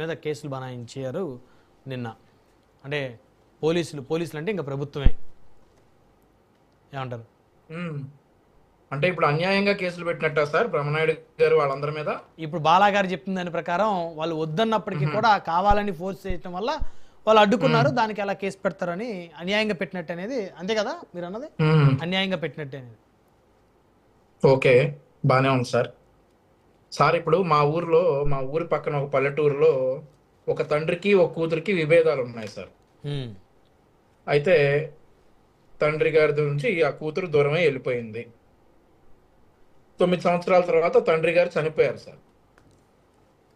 మీద కేసులు బనాయించారు నిన్న. అంటే పోలీసులు అంటే ఇంకా ప్రభుత్వమే ఏమంటారు? అంటే ఇప్పుడు అన్యాయంగా కేసులు పెట్టినట్టా సార్ బ్రహ్మనాయుడు గారు వాళ్ళందరి మీద? ఇప్పుడు బాలా గారు చెప్పిన దాని ప్రకారం వాళ్ళు వద్దన్నప్పటికీ కూడా కావాలని ఫోర్స్ చేయటం వల్ల వాళ్ళు అడ్డుకున్నారు, దానికి ఎలా కేసు పెడతారని అన్యాయంగా పెట్టినట్టు అనేది, అంతే కదా మీరు అన్నది? అన్యాయంగా పెట్టినట్టు అనేది. ఓకే, బానే ఉంది సార్. సార్ ఇప్పుడు మా ఊరి పక్కన ఒక పల్లెటూరులో ఒక తండ్రికి ఒక కూతురికి విభేదాలు ఉన్నాయి సార్. అయితే తండ్రి గారి నుంచి ఆ కూతురు దూరమై వెళ్ళిపోయింది. 9 సంవత్సరాల తర్వాత తండ్రి గారు చనిపోయారు సార్.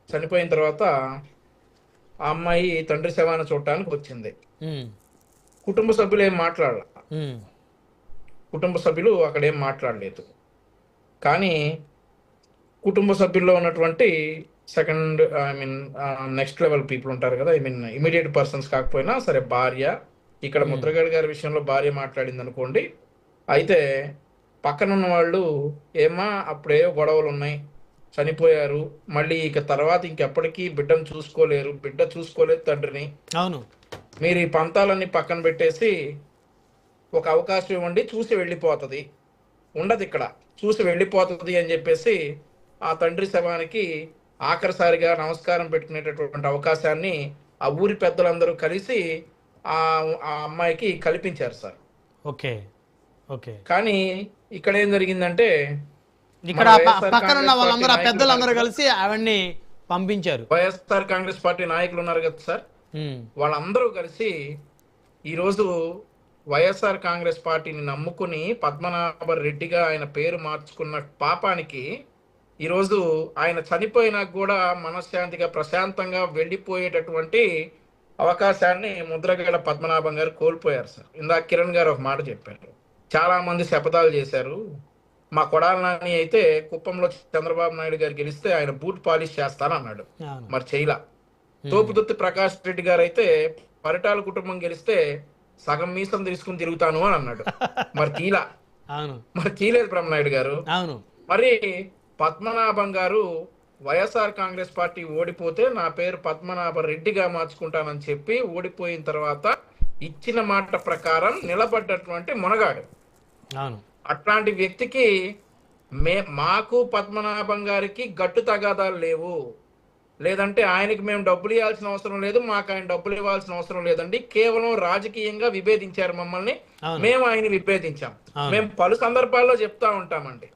చనిపోయిన తర్వాత ఆ అమ్మాయి తండ్రి శవాన్ని చూడటానికి వచ్చింది. కుటుంబ సభ్యులు ఏం మాట్లాడాల, కుటుంబ సభ్యులు అక్కడ ఏం మాట్లాడలేదు. కానీ కుటుంబ సభ్యుల్లో ఉన్నటువంటి సెకండ్ నెక్స్ట్ లెవెల్ పీపుల్ ఉంటారు కదా, ఇమీడియట్ పర్సన్స్ కాకపోయినా సరే, భార్య, ఇక్కడ ముద్రగడ గారి విషయంలో భార్య మాట్లాడింది అనుకోండి. అయితే పక్కనున్న వాళ్ళు ఏమా అప్పుడే గొడవలు ఉన్నాయి, చనిపోయారు, మళ్ళీ ఇక తర్వాత ఇంకెప్పటికీ బిడ్డను చూసుకోలేరు, బిడ్డ చూసుకోలేదు తండ్రిని, అవును, మీరు ఈ పంతాలన్నీ పక్కన పెట్టేసి ఒక అవకాశం ఇవ్వండి, చూసి వెళ్ళిపోతుంది, ఉండదు ఇక్కడ, చూసి వెళ్ళిపోతుంది అని చెప్పేసి ఆ తండ్రి శవానికి ఆఖరిసారిగా నమస్కారం పెట్టుకునేటటువంటి అవకాశాన్ని ఆ ఊరి పెద్దలందరూ కలిసి ఆ అమ్మాయికి కల్పించారు సార్. Okay okay. కానీ ఇక్కడ ఏం జరిగిందంటే, ఇక్కడ పక్కన ఉన్న వాళ్ళందరూ ఆ పెద్దలందరూ కలిసి అవన్నీ పంపించారు. వైఎస్ఆర్ కాంగ్రెస్ పార్టీ నాయకులు ఉన్నారు కదా సార్, వాళ్ళందరూ కలిసి ఈరోజు వైఎస్ఆర్ కాంగ్రెస్ పార్టీని నమ్ముకుని పద్మనాభ రెడ్డిగా ఆయన పేరు మార్చుకున్న పాపానికి ఈరోజు ఆయన చనిపోయినా కూడా మనశ్శాంతిగా ప్రశాంతంగా వెళ్ళిపోయేటటువంటి అవకాశాన్ని ముద్రగడ పద్మనాభం గారు కోల్పోయారు సార్. ఇందాక కిరణ్ గారు ఒక మాట చెప్పారు, చాలా మంది శపథాలు చేశారు, మా కొడాల నాని అయితే కుప్పంలో చంద్రబాబు నాయుడు గారు గెలిస్తే ఆయన బూట్ పాలిష్ చేస్తానన్నాడు, మరి చేయలా. తోపుదుత్తి ప్రకాష్ రెడ్డి గారు అయితే పరిటాల కుటుంబం గెలిస్తే సగం మీసం తీసుకుని తిరుగుతాను అని అన్నాడు, మరి తీలా, మరి తీలేదు బ్రహ్మనాయుడు గారు. మరి పద్మనాభం గారు వైఎస్ఆర్ కాంగ్రెస్ పార్టీ ఓడిపోతే నా పేరు పద్మనాభ రెడ్డిగా మార్చుకుంటానని చెప్పి ఓడిపోయిన తర్వాత ఇచ్చిన మాట ప్రకారం నిలబడ్డటువంటి మునగాడు. అట్లాంటి వ్యక్తికి మాకు పద్మనాభం గారికి గట్టు తగాదాలు లేవు, లేదంటే ఆయనకి మేము డబ్బులు ఇవ్వాల్సిన అవసరం లేదు, మాకు ఆయన డబ్బులు ఇవ్వాల్సిన అవసరం లేదండి, కేవలం రాజకీయంగా విభేదించారు మమ్మల్ని, మేము ఆయన విభేదించాం. మేము పలు సందర్భాల్లో చెప్తా ఉంటామండి,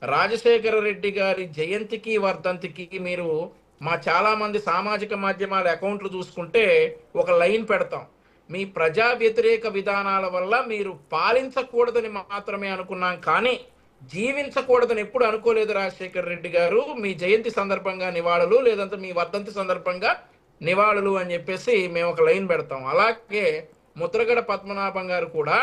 రాజశేఖర రెడ్డి గారి జయంతికి వర్ధంతికి మీరు మా చాలా మంది సామాజిక మాధ్యమాల అకౌంట్లు చూసుకుంటే ఒక లైన్ పెడతాం, మీ ప్రజా వ్యతిరేక విధానాల వల్ల మీరు పాలించకూడదని మాత్రమే అనుకున్నాం, కానీ జీవించకూడదని ఎప్పుడు అనుకోలేదు రాజశేఖర రెడ్డి గారు, మీ జయంతి సందర్భంగా నివాళులు, లేదంటే మీ వర్ధంతి సందర్భంగా నివాళులు అని చెప్పేసి మేము ఒక లైన్ పెడతాం. అలాగే ముద్రగడ పద్మనాభం గారు కూడా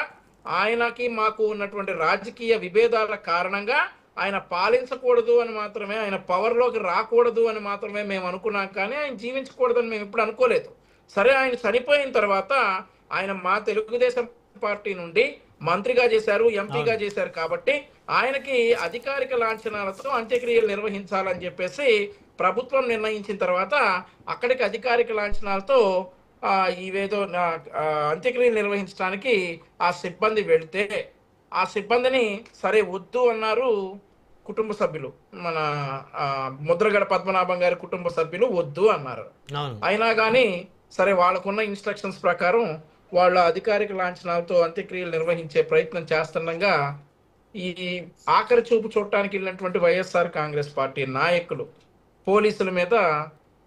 ఆయనకి మాకు ఉన్నటువంటి రాజకీయ విభేదాల కారణంగా ఆయన పాలించకూడదు అని మాత్రమే, ఆయన పవర్లోకి రాకూడదు అని మాత్రమే మేము అనుకున్నాం, కానీ ఆయన జీవించకూడదని మేము ఎప్పుడు అనుకోలేదు. సరే, ఆయన చనిపోయిన తర్వాత ఆయన మా తెలుగుదేశం పార్టీ నుండి మంత్రిగా చేశారు, ఎంపీగా చేశారు, కాబట్టి ఆయనకి అధికారిక లాంఛనాలతో అంత్యక్రియలు నిర్వహించాలని చెప్పేసి ప్రభుత్వం నిర్ణయించిన తర్వాత అక్కడికి అధికారిక లాంఛనాలతో ఇవేదో అంత్యక్రియలు నిర్వహించడానికి ఆ సిబ్బంది వెళితే ఆ సిబ్బందిని సరే వద్దు అన్నారు కుటుంబ సభ్యులు, మన ముద్రగడ పద్మనాభం గారి కుటుంబ సభ్యులు వద్దు అన్నారు. అయినా కానీ సరే, వాళ్ళకున్న ఇన్స్ట్రక్షన్స్ ప్రకారం వాళ్ళ అధికారిక లాంఛనాలతో అంత్యక్రియలు నిర్వహించే ప్రయత్నం చేస్తుండగా ఈ ఆఖరి చూపు చూడటానికి వెళ్ళినటువంటి వైఎస్ఆర్ కాంగ్రెస్ పార్టీ నాయకులు పోలీసుల మీద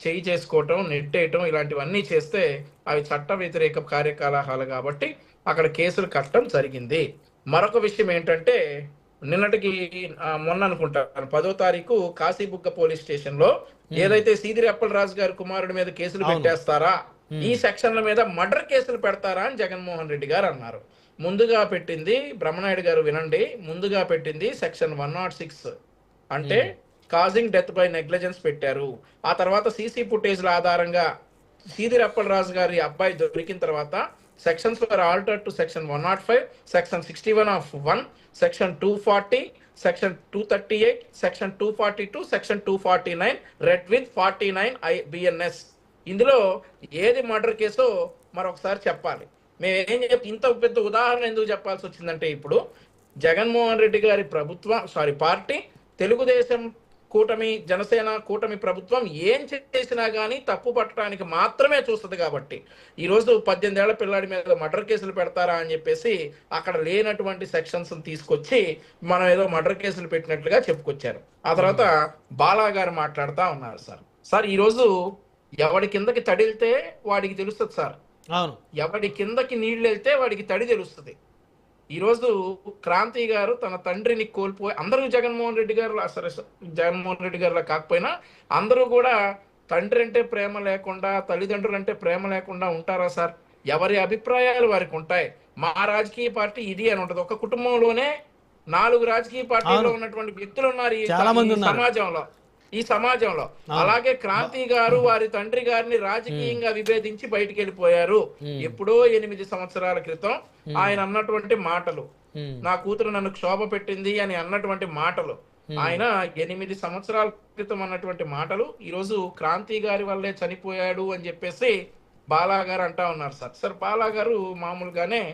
చేయి చేసుకోవటం, నెట్టేయటం ఇలాంటివన్నీ చేస్తే అవి చట్ట వ్యతిరేక కార్యకలాపాలు కాబట్టి అక్కడ కేసులు కట్టడం జరిగింది. మరొక విషయం ఏంటంటే, నిన్నటికి మొన్న అనుకుంటాను 10వ తారీఖు కాశీబుగ్గ పోలీస్ స్టేషన్ లో ఏదైతే సీదిరి అప్పలరాజు గారి కుమారుడి మీద కేసులు పెట్టేస్తారా, ఈ సెక్షన్ల మీద మర్డర్ కేసులు పెడతారా అని జగన్మోహన్ రెడ్డి గారు అన్నారు. ముందుగా పెట్టింది బ్రహ్మనాయుడు గారు వినండి, ముందుగా పెట్టింది సెక్షన్ 106 అంటే కాజింగ్ డెత్ బై నెగ్లిజెన్స్ పెట్టారు. ఆ తర్వాత సీసీ ఫుటేజ్ల ఆధారంగా సీదిరి అప్పలరాజు గారి అబ్బాయి దొరికిన తర్వాత sections were altered to section 105, section 61 of 1, section 240, section 238, section 242, section 249 red with 49 BNS. ఇందులో ఏది మర్డర్ కేసో మరొకసారి చెప్పాలి. మేము ఏం ఇంత పెద్ద ఉదాహరణ ఎందుకు చెప్పాల్సి వచ్చిందంటే, ఇప్పుడు జగన్మోహన్ రెడ్డి గారి పార్టీ, తెలుగుదేశం కూటమి, జనసేన కూటమి ప్రభుత్వం ఏం చేసినా కానీ తప్పు పట్టడానికి మాత్రమే చూస్తుంది. కాబట్టి ఈరోజు 18 ఏళ్ల పిల్లాడి మీద మర్డర్ కేసులు పెడతారా అని చెప్పేసి అక్కడ లేనటువంటి సెక్షన్స్ తీసుకొచ్చి మనం ఏదో మర్డర్ కేసులు పెట్టినట్లుగా చెప్పుకొచ్చారు. ఆ తర్వాత బాలా గారు మాట్లాడుతూ ఉన్నారు. సార్ ఈరోజు ఎవడి కిందకి తడిలితే వాడికి తెలుస్తుంది సార్. ఎవడి కిందకి నీళ్ళు వెళ్తే వాడికి తడి తెలుస్తుంది. ఈరోజు క్రాంతి గారు తన తండ్రిని కోల్పోయి, అందరూ జగన్మోహన్ రెడ్డి గారిలా కాకపోయినా అందరూ కూడా తండ్రి అంటే ప్రేమ లేకుండా, తల్లిదండ్రులు అంటే ప్రేమ లేకుండా ఉంటారా సార్? ఎవరి అభిప్రాయాలు వారికి ఉంటాయి. మా రాజకీయ పార్టీ ఇది అని ఉంటది. ఒక కుటుంబంలోనే 4 రాజకీయ పార్టీలో ఉన్నటువంటి వ్యక్తులు ఉన్నారు ఈ సమాజంలో. అలాగే క్రాంతి గారు వారి తండ్రి గారిని రాజకీయంగా విభేదించి బయటికి వెళ్ళిపోయారు. ఎప్పుడో 8 సంవత్సరాల క్రితం ఆయన అన్నటువంటి మాటలు, నా కూతురు నన్ను క్షోభ పెట్టింది అని అన్నటువంటి మాటలు, ఆయన 8 సంవత్సరాల క్రితం అన్నటువంటి మాటలు ఈరోజు క్రాంతి గారి వల్లే చనిపోయాడు అని చెప్పేసి బాలా గారు అంటా ఉన్నారు. సార్ బాలా గారు మామూలుగానే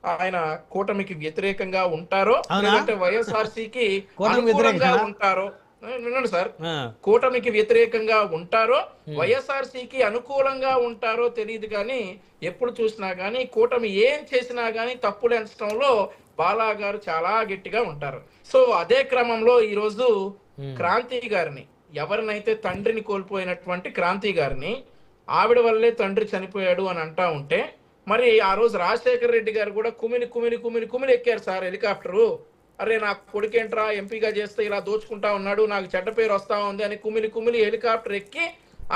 ఆయన కూటమికి వ్యతిరేకంగా ఉంటారో లేదంటే వైఎస్ఆర్సీకి అనుకూలంగా ఉంటారో, వినండి సార్, కూటమికి వ్యతిరేకంగా ఉంటారో వైఎస్ఆర్సీకి అనుకూలంగా ఉంటారో తెలియదు, కానీ ఎప్పుడు చూసినా గానీ కూటమి ఏం చేసినా గానీ తప్పులు ఎంచడంలో బాలా గారు చాలా గట్టిగా ఉంటారు. సో అదే క్రమంలో ఈరోజు క్రాంతి గారిని, ఎవరినైతే తండ్రిని కోల్పోయినటువంటి క్రాంతి గారిని, ఆవిడ వల్లే తండ్రి చనిపోయాడు అని అంటా ఉంటే, మరి ఆ రోజు రాజశేఖర రెడ్డి గారు కూడా కుమిలి ఎక్కారు సార్ హెలికాప్టరు. అరే నా కొడుకేంట్రా ఎంపీగా చేస్తే ఇలా దోచుకుంటా ఉన్నాడు, నాకు చెడ్డ పేరు వస్తా ఉంది అని కుమిలి హెలికాప్టర్ ఎక్కి,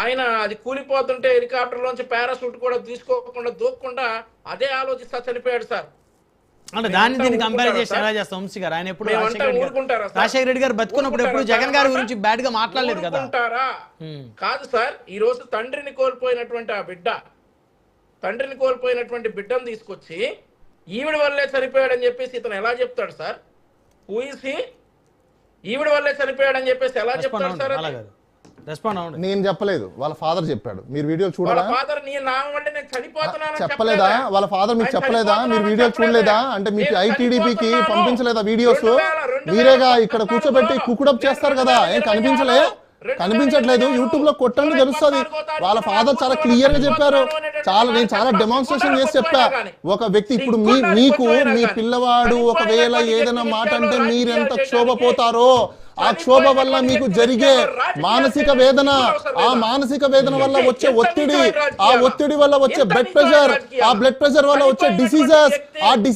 ఆయన అది కూలిపోతుంటే హెలికాప్టర్ లోంచి పారాషూట్ కూడా తీసుకోకుండా దూకకుండా అదే ఆలోచిస్తా చనిపోయాడు సార్. అంటే దాన్ని దీన్ని కంపేర్ చేసి ఎలా చేస్తాం వంశీ గారు? ఆయన ఎప్పుడు రాజశేఖర రెడ్డి గారు బతుకున్నప్పుడు ఎప్పుడు జగన్ గారి గురించి బ్యాడ్ గా మాట్లాడలేదు కదా. కాదు సార్, ఈ రోజు తండ్రిని కోల్పోయినటువంటి బిడ్డను తీసుకొచ్చి ఈవిడ వల్లే చనిపోయాడని చెప్పేసి ఇతను ఎలా చెప్తాడు సార్? ఈవిడ వల్లే చనిపోయాడని చెప్పేసి ఎలా చెప్తాడు సార్? నేను చెప్పలేదు, వాళ్ళ ఫాదర్ చెప్పాడు. మీరు వీడియో చూడలేదా? చెప్పలేదా? వాళ్ళ ఫాదర్ మీకు చెప్పలేదా? మీరు వీడియో చూడలేదా? అంటే మీకు ఐటీడీపీకి పంపించలేదా వీడియోస్? మీరేగా ఇక్కడ కూర్చోబెట్టి కుకుడప్ చేస్తారు కదా, ఏం కనిపించట్లేదు? యూట్యూబ్ లో కొట్టండి తెలుస్తుంది. వాళ్ళ ఫాదర్ చాలా క్లియర్ గా చెప్పారు. నేను చాలా డెమాన్స్ట్రేషన్ చేసి చెప్పా. ఒక వ్యక్తి ఇప్పుడు మీకు మీ పిల్లవాడు ఒకవేళ ఏదైనా మాట అంటే మీరెంత క్షోభపోతారో, ఆ క్షోభ వల్ల మీకు జరిగే మానసిక వేదన, ఆ మానసిక వేదన వల్ల వచ్చే ఒత్తిడి, ఆ ఒత్తిడి వల్ల వచ్చే బ్లడ్ ప్రెషర్, ఆ బ్లడ్ ప్రెషర్ వల్ల వచ్చే డిసీజెస్, ఆ డిసీజ్